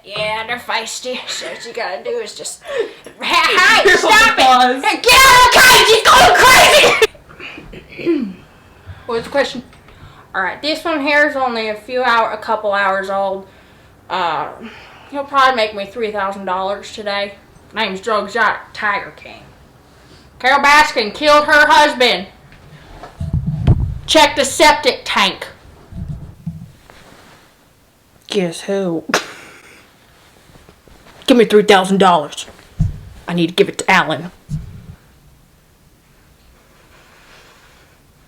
Yeah, they're feisty. So what you gotta do is just... Hey, stop it! Get out of the cage! He's going crazy! What's the question? Alright, this one here is only a couple hours old. He'll probably make me $3,000 today. Name's Joe Exotic Tiger King. Carol Baskin killed her husband. Check the septic tank. Guess who? Give me $3,000. I need to give it to Alan.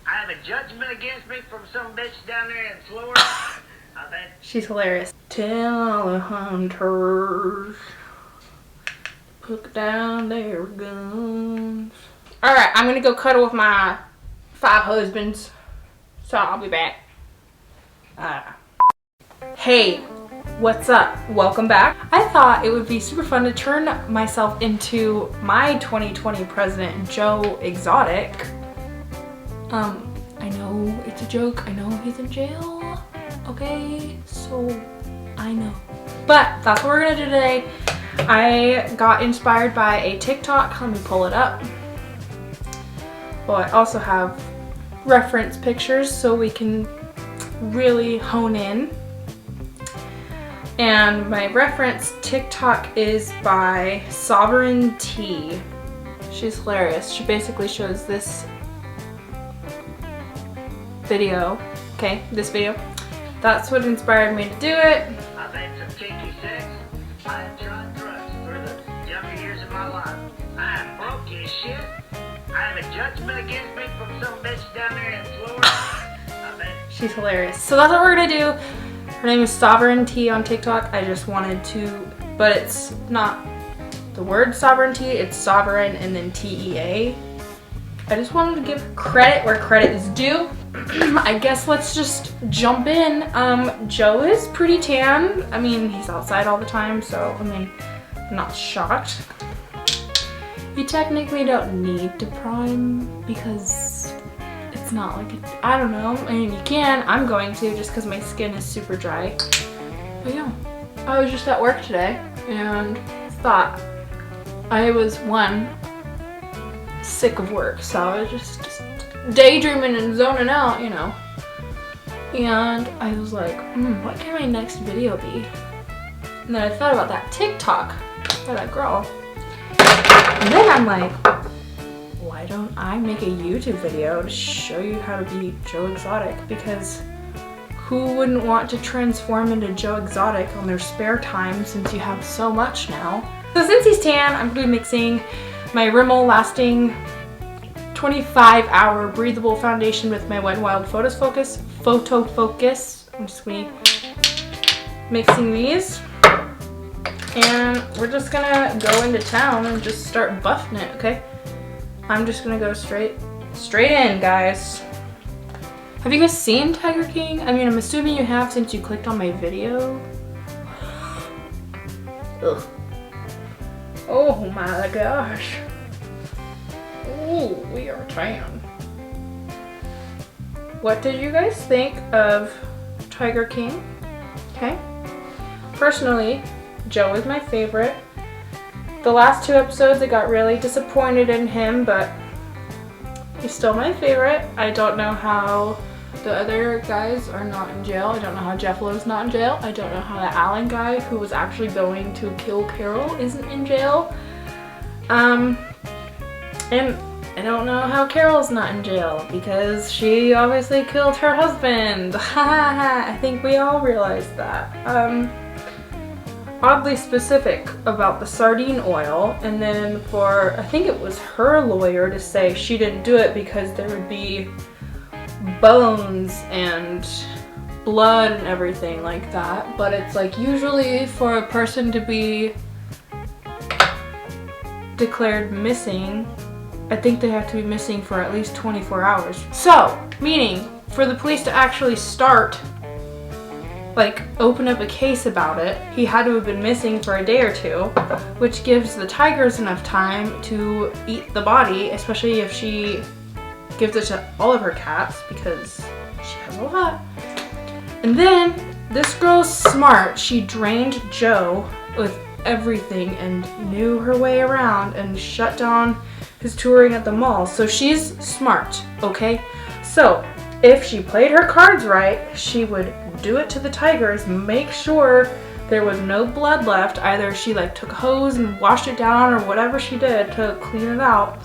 I have a judgment against me from some bitch down there in Florida. I bet. She's hilarious. Tell the hunters, put down their guns. Alright, I'm gonna go cuddle with my 5 husbands. So I'll be back. Hey, what's up? Welcome back. I thought it would be super fun to turn myself into my 2020 president, Joe Exotic. I know it's a joke. I know he's in jail. Okay, so I know. But that's what we're gonna do today. I got inspired by a TikTok. Let me pull it up. Well, I also have reference pictures so we can really hone in. And my reference TikTok is by Sovereign T. She's hilarious. She basically shows this video. Okay, this video. That's what inspired me to do it. I've had some kinky sex. I have tried drugs through the younger years of my life. I am broke as shit. I have a judgment against me from some bitch down there in Florida. I bet. She's hilarious. So that's what we're gonna do. Her name is Sovereign T on TikTok. I just wanted to, but it's not the word sovereignty, it's sovereign and then TEA. I just wanted to give credit where credit is due. I guess let's just jump in. Joe is pretty tan. I mean, he's outside all the time, so I mean, I'm not shocked. You technically don't need to prime because it's not like, I don't know. I mean, you can. I'm going to just because my skin is super dry. But yeah, I was just at work today and thought I was sick of work, so I was just daydreaming and zoning out, you know. And I was like, what can my next video be? And then I thought about that TikTok by that girl. And then I'm like, why don't I make a YouTube video to show you how to be Joe Exotic? Because who wouldn't want to transform into Joe Exotic on their spare time since you have so much now? So since he's tan, I'm going to be mixing my Rimmel Lasting 25-hour breathable foundation with my Wet n Wild PhotoFocus. I'm just going to be mixing these. And we're just gonna go into town and just start buffing it, okay? I'm just gonna go straight in, guys. Have you guys seen Tiger King? I mean, I'm assuming you have since you clicked on my video. Ugh. Oh my gosh. Ooh, we are tan. What did you guys think of Tiger King? Okay. Personally, Joe is my favorite. The last 2 episodes I got really disappointed in him, but he's still my favorite. I don't know how the other guys are not in jail. I don't know how Jeff Lowe's not in jail. I don't know how the Alan guy who was actually going to kill Carol isn't in jail. And I don't know how Carol's not in jail because she obviously killed her husband. I think we all realized that. Oddly specific about the sardine oil, and then for, I think it was her lawyer to say she didn't do it because there would be bones and blood and everything like that. But it's like usually for a person to be declared missing, I think they have to be missing for at least 24 hours. So, meaning for the police to actually start, like, open up a case about it, he had to have been missing for a day or 2, which gives the tigers enough time to eat the body, especially if she gives it to all of her cats because she has a lot. And then This girl's smart. She drained Joe with everything and knew her way around and shut down his touring at the mall. So she's smart, okay? So if she played her cards right, she would do it to the tigers, make sure there was no blood left. Either she like took a hose and washed it down or whatever she did to clean it out.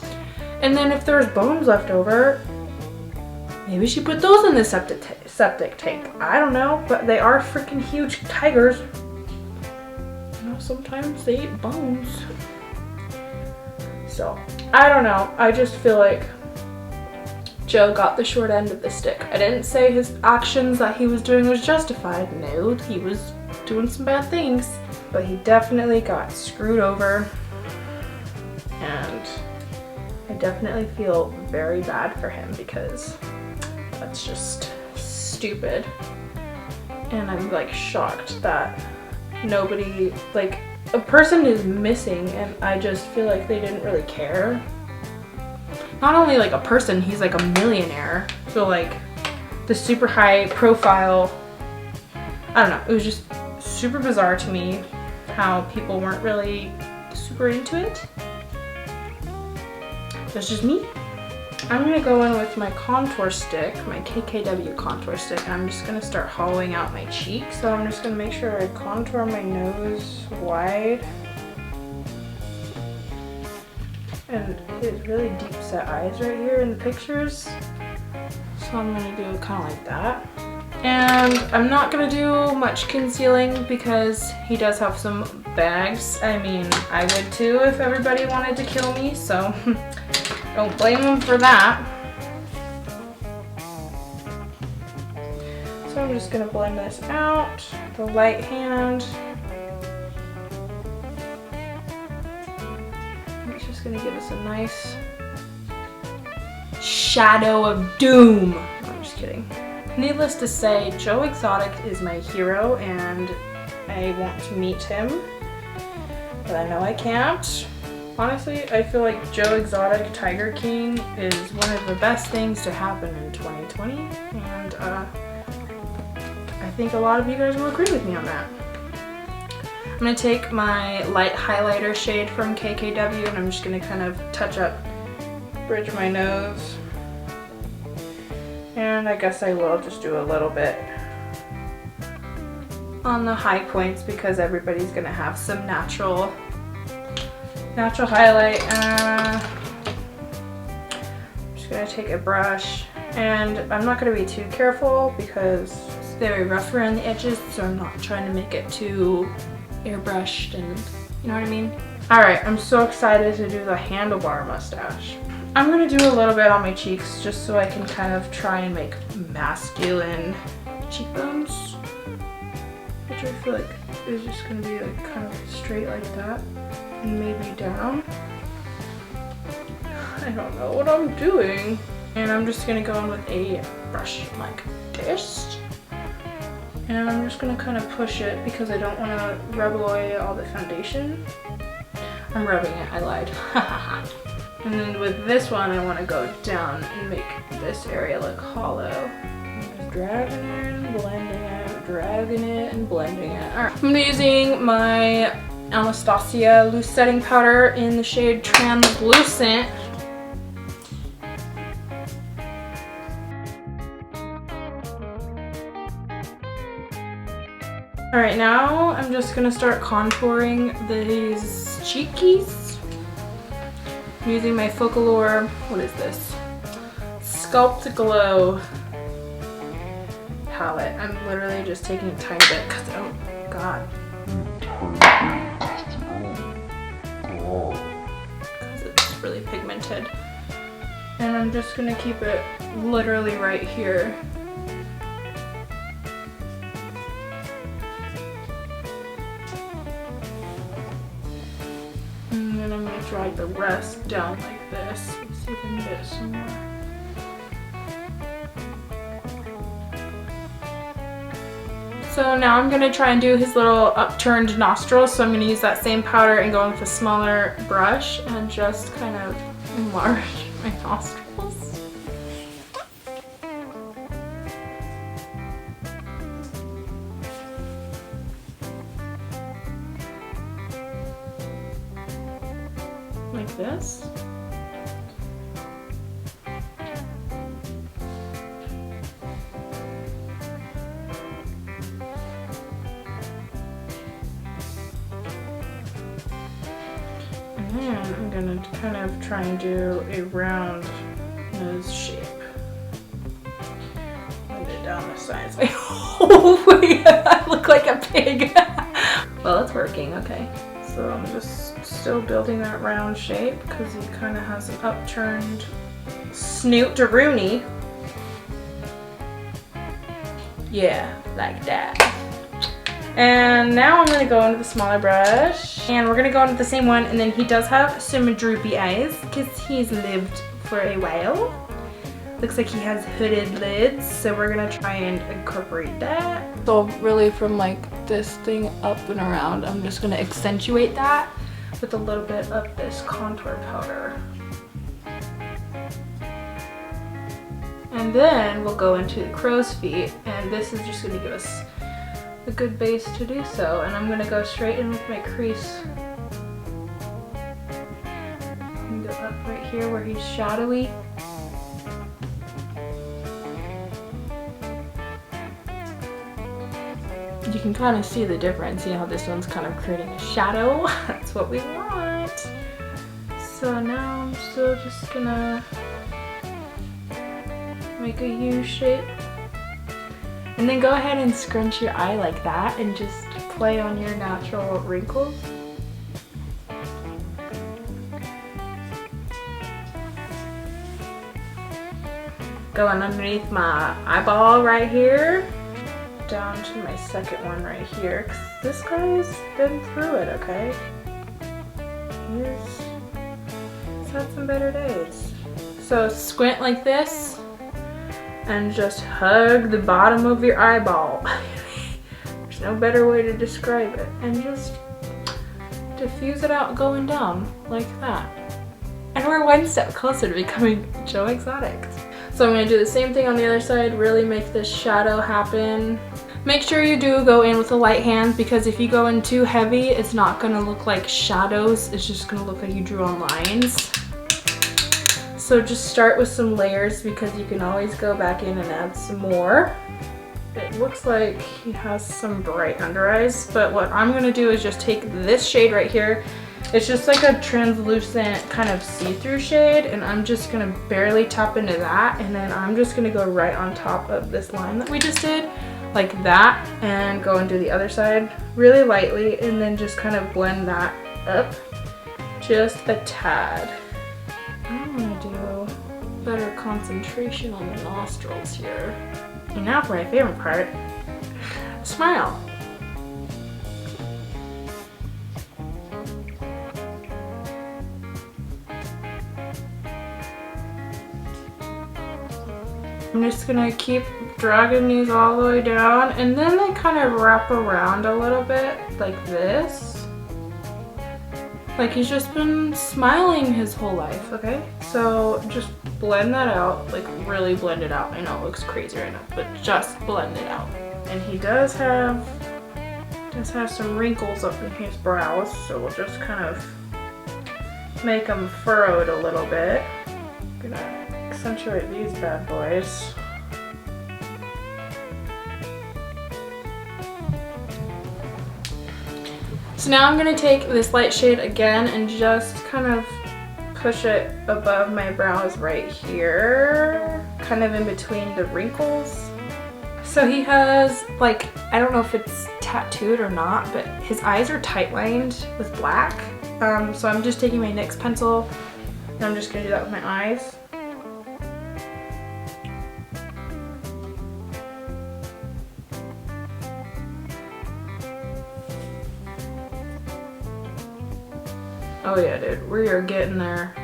And then if there's bones left over, maybe she put those in the septic tank. I don't know, but they are freaking huge tigers. You know, sometimes they eat bones. So, I don't know. I just feel like Joe got the short end of the stick. I didn't say his actions that he was doing was justified. No, he was doing some bad things. But he definitely got screwed over. And I definitely feel very bad for him because that's just stupid. And I'm like shocked that nobody, like, a person is missing and I just feel like they didn't really care. Not only like a person, he's like a millionaire. So like the super high profile, I don't know, it was just super bizarre to me how people weren't really super into it. That's just me. I'm gonna go in with my contour stick, my KKW contour stick, and I'm just gonna start hollowing out my cheeks. So I'm just gonna make sure I contour my nose wide. And it's really deep set eyes right here in the pictures. So I'm gonna do it kind of like that. And I'm not gonna do much concealing because he does have some bags. I mean, I would too if everybody wanted to kill me, so don't blame him for that. So I'm just gonna blend this out, the light hand. It's just gonna give us a nice shadow of doom. I'm just kidding. Needless to say, Joe Exotic is my hero and I want to meet him, but I know I can't. Honestly, I feel like Joe Exotic Tiger King is one of the best things to happen in 2020, and I think a lot of you guys will agree with me on that. I'm going to take my light highlighter shade from KKW and I'm just going to kind of touch up, bridge my nose. And I guess I will just do a little bit on the high points because everybody's going to have some natural highlight. I'm just going to take a brush and I'm not going to be too careful because it's very rough around the edges, so I'm not trying to make it too airbrushed and you know what I mean? Alright, I'm so excited to do the handlebar mustache. I'm going to do a little bit on my cheeks just so I can kind of try and make masculine cheekbones, which I feel like is just going to be like kind of straight like that and maybe down. I don't know what I'm doing. And I'm just going to go in with a brush like this. And I'm just going to kind of push it because I don't want to rub away all the foundation. I'm rubbing it, I lied. And then with this one, I want to go down and make this area look hollow. I'm just dragging it and blending it, dragging it and blending it. Alright, I'm using my Anastasia loose setting powder in the shade Translucent. Alright, now I'm just going to start contouring these cheekies. I'm using my Focallure, what is this? Sculpt Glow palette. I'm literally just taking a tiny bit because, oh god. Because it's really pigmented. And I'm just going to keep it literally right here. And then I'm going to drag the rest down like this. Let's see if I can get some more. So now I'm going to try and do his little upturned nostril. So I'm going to use that same powder and go in with a smaller brush and just kind of enlarge my nostrils. like this. And then I'm gonna kind of try and do a round nose shape. Blend it down the sides. Oh my god, I look like a pig. Well, it's working, okay. So I'm just still building that round shape because he kind of has an upturned snoot to Rooney. Yeah, like that. And now I'm gonna go into the smaller brush, and we're gonna go into the same one, and then he does have some droopy eyes because he's lived for a while. Looks like he has hooded lids, so we're gonna try and incorporate that. So really from like this thing up and around, I'm just gonna accentuate that with a little bit of this contour powder. And then we'll go into the crow's feet, and this is just gonna give us a good base to do so. And I'm gonna go straight in with my crease. And go up right here where he's shadowy. You can kind of see the difference. See how this one's kind of creating a shadow? That's what we want. So now I'm still just gonna make a U shape. And then go ahead and scrunch your eye like that and just play on your natural wrinkles. Going underneath my eyeball right here, down to my second one right here, because this guy's been through it, okay? He's had some better days. So squint like this and just hug the bottom of your eyeball. There's no better way to describe it. And just diffuse it out going down like that. And we're one step closer to becoming Joe Exotic. So I'm going to do the same thing on the other side, really make this shadow happen. Make sure you do go in with a light hand, because if you go in too heavy, it's not going to look like shadows, it's just going to look like you drew on lines. So just start with some layers, because you can always go back in and add some more. It looks like he has some bright under eyes, but what I'm going to do is just take this shade right here. It's just like a translucent kind of see-through shade, and I'm just gonna barely tap into that, and then I'm just gonna go right on top of this line that we just did, like that, and go and do the other side really lightly, and then just kind of blend that up just a tad. I'm gonna do better concentration on the nostrils here. And now for my favorite part, smile. I'm just gonna keep dragging these all the way down, and then they kind of wrap around a little bit like this. Like he's just been smiling his whole life, okay? So just blend that out, like really blend it out. I know it looks crazy right now, but just blend it out. And he does have some wrinkles up in his brows, so we'll just kind of make them furrowed a little bit. Gonna accentuate these bad boys. So now I'm going to take this light shade again and just kind of push it above my brows right here, kind of in between the wrinkles. So he has, like, I don't know if it's tattooed or not, but his eyes are tight lined with black. So I'm just taking my NYX pencil and I'm just going to do that with my eyes. Oh yeah, dude, we are getting there.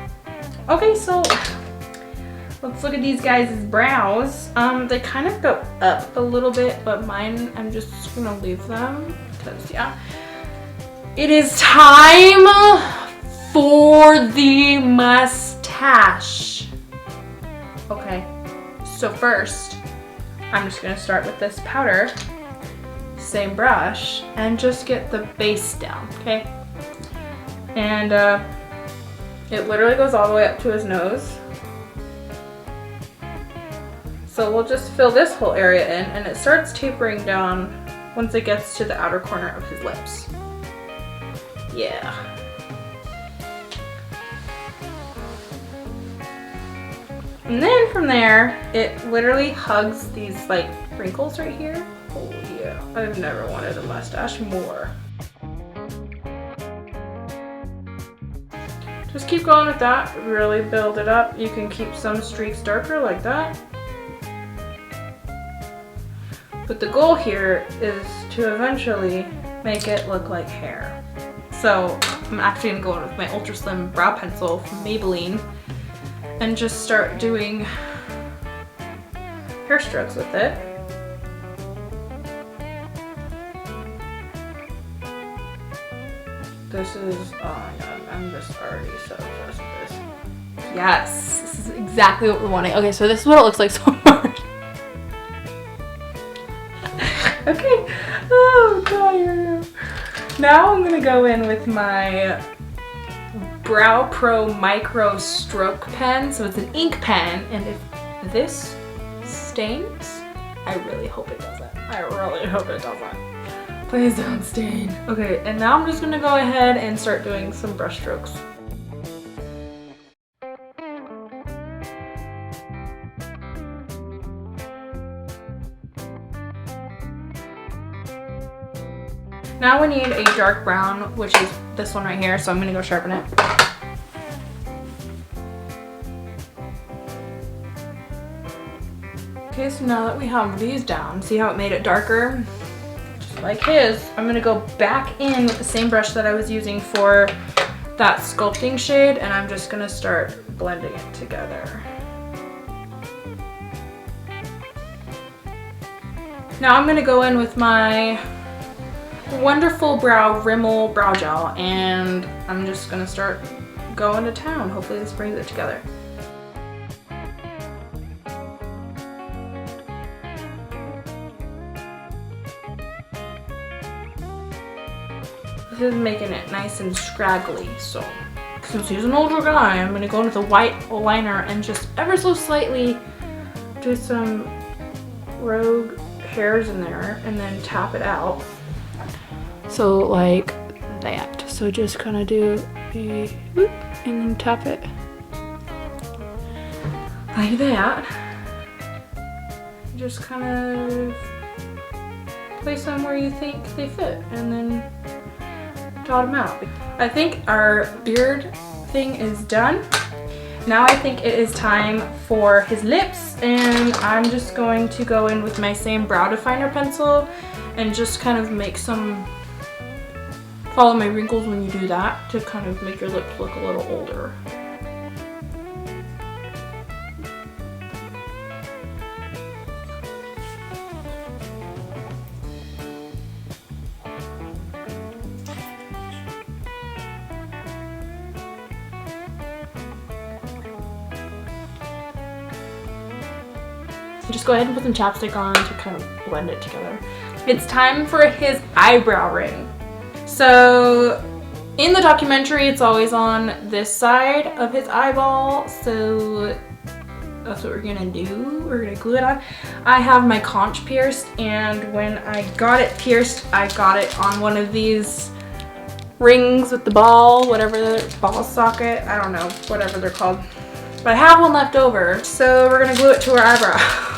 Okay, so let's look at these guys' brows. They kind of go up a little bit, but mine, I'm just gonna leave them because, yeah. It is time for the mustache. Okay, so first, I'm just gonna start with this powder, same brush, and just get the base down, okay? And It literally goes all the way up to his nose. So we'll just fill this whole area in, and it starts tapering down once it gets to the outer corner of his lips. Yeah. And then from there, it literally hugs these like wrinkles right here. Oh yeah, I've never wanted a mustache more. Just keep going with that, really build it up. You can keep some streaks darker like that. But the goal here is to eventually make it look like hair. So I'm actually gonna go in with my Ultra Slim brow pencil from Maybelline and just start doing hair strokes with it. This is, oh my god, I'm just already so obsessed with this. Yes, this is exactly what we're wanting. Okay, so this is what it looks like so far. Okay, oh god. Now I'm gonna go in with my Brow Pro Micro Stroke Pen. So it's an ink pen, and if this stains, I really hope it doesn't. I really hope it doesn't. Please don't stain. Okay, and now I'm just gonna go ahead and start doing some brush strokes. Now we need a dark brown, which is this one right here, so I'm gonna go sharpen it. Okay, so now that we have these down, see how it made it darker? Just like his, I'm gonna go back in with the same brush that I was using for that sculpting shade, and I'm just gonna start blending it together. Now I'm gonna go in with my Wonderful Brow Rimmel Brow Gel, and I'm just gonna start going to town. Hopefully this brings it together. This is making it nice and scraggly, so since he's an older guy, I'm gonna go in with a white liner and just ever so slightly do some rogue hairs in there and then tap it out. So like that. So just kind of do a whoop and then tap it like that. Just kind of place them where you think they fit and then dot them out. I think our beard thing is done. Now I think it is time for his lips, and I'm just going to go in with my same brow definer pencil and just kind of make some, follow my wrinkles when you do that to kind of make your lips look a little older. Just go ahead and put some chapstick on to kind of blend it together. It's time for his eyebrow ring. So in the documentary, it's always on this side of his eyeball, so that's what we're gonna do. We're gonna glue it on. I have my conch pierced, and when I got it pierced, I got it on one of these rings with the ball, whatever the ball socket, I don't know, whatever they're called. But I have one left over, so we're gonna glue it to her eyebrow.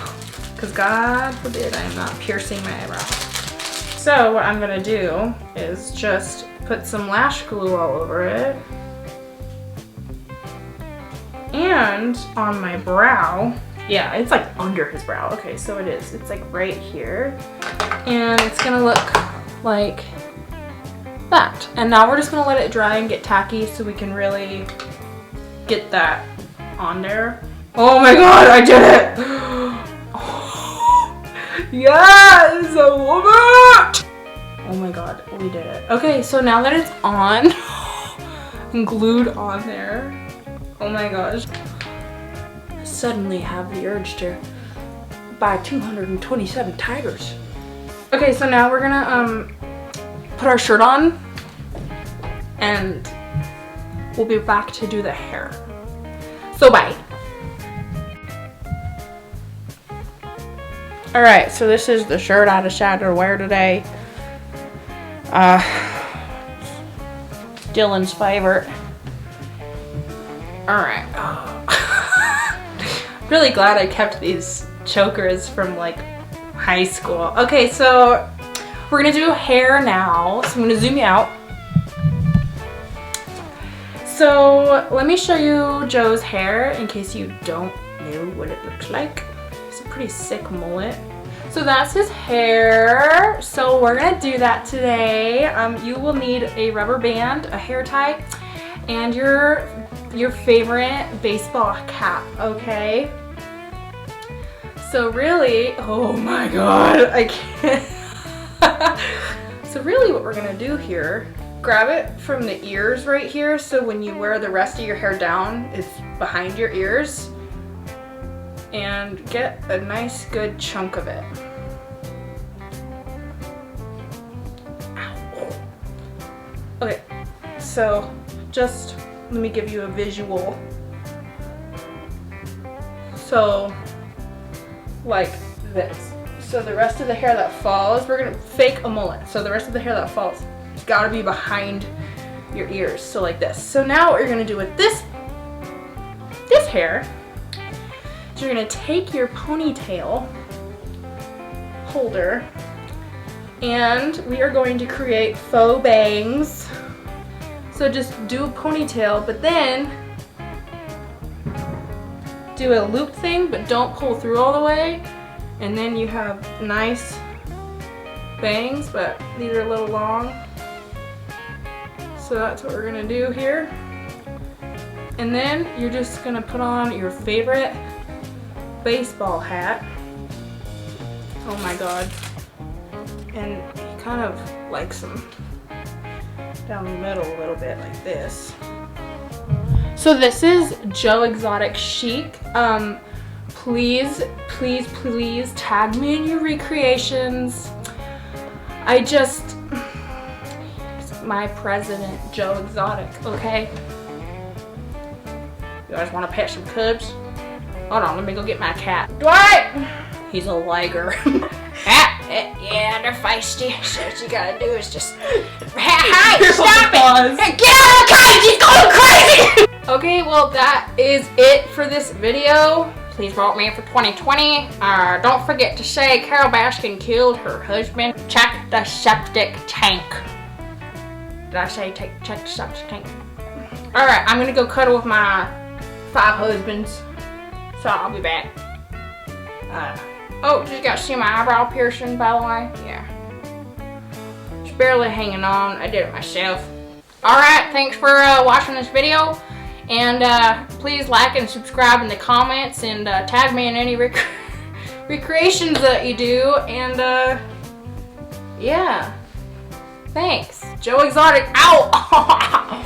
Because God forbid I am not piercing my eyebrow. So what I'm gonna do is just put some lash glue all over it. And on my brow, yeah, it's like under his brow. Okay, so it is. It's like right here. And it's gonna look like that. And now we're just gonna let it dry and get tacky so we can really get that on there. Oh my God, I did it! Yes, I love it! Oh my God, we did it. Okay, so now that it's on and glued on there, oh my gosh, I suddenly have the urge to buy 227 tigers. Okay, so now we're gonna put our shirt on and we'll be back to do the hair. So bye. Alright, so this is the shirt I decided to wear today. Dylan's favorite. Alright. Really glad I kept these chokers from like high school. Okay, so we're gonna do hair now. So I'm gonna zoom you out. So let me show you Joe's hair in case you don't know what it looks like. It's a pretty sick mullet. So that's his hair. So we're gonna do that today. You will need a rubber band, a hair tie, and your favorite baseball cap, okay? So really, oh my god, I can't. So really what we're gonna do here, grab it from the ears right here, so when you wear the rest of your hair down, it's behind your ears, and get a nice good chunk of it. Ow. Okay, so just let me give you a visual. So like this. So the rest of the hair that falls, we're gonna fake a mullet. So the rest of the hair that falls, it's gotta be behind your ears. So like this. So now what you're gonna do with this hair is you're gonna take your ponytail holder and we are going to create faux bangs. So just do a ponytail, but then do a loop thing, but don't pull through all the way. And then you have nice bangs, but these are a little long. So that's what we're gonna do here. And then you're just gonna put on your favorite baseball hat. Oh my god. And he kind of likes them down the middle a little bit like this. So this is Joe Exotic Chic. Please tag me in your recreations. He's my president, Joe Exotic, okay? You guys want to pet some cubs? Hold on, let me go get my cat. Dwight! He's a liger. Yeah, they're feisty. So what you gotta do is just... Hey, stop it! Hey, get out of the cage! He's going crazy! Okay, well that is it for this video. Please vote me for 2020. Don't forget to say Carol Baskin killed her husband. Check the septic tank. Did I say check the septic tank? Alright, I'm gonna go cuddle with my 5 husbands. So I'll be back. Oh, just got to see my eyebrow piercing, by the way. Yeah. It's barely hanging on. I did it myself. Alright, thanks for watching this video. And please like and subscribe in the comments and tag me in any recreations that you do. And yeah. Thanks. Joe Exotic out!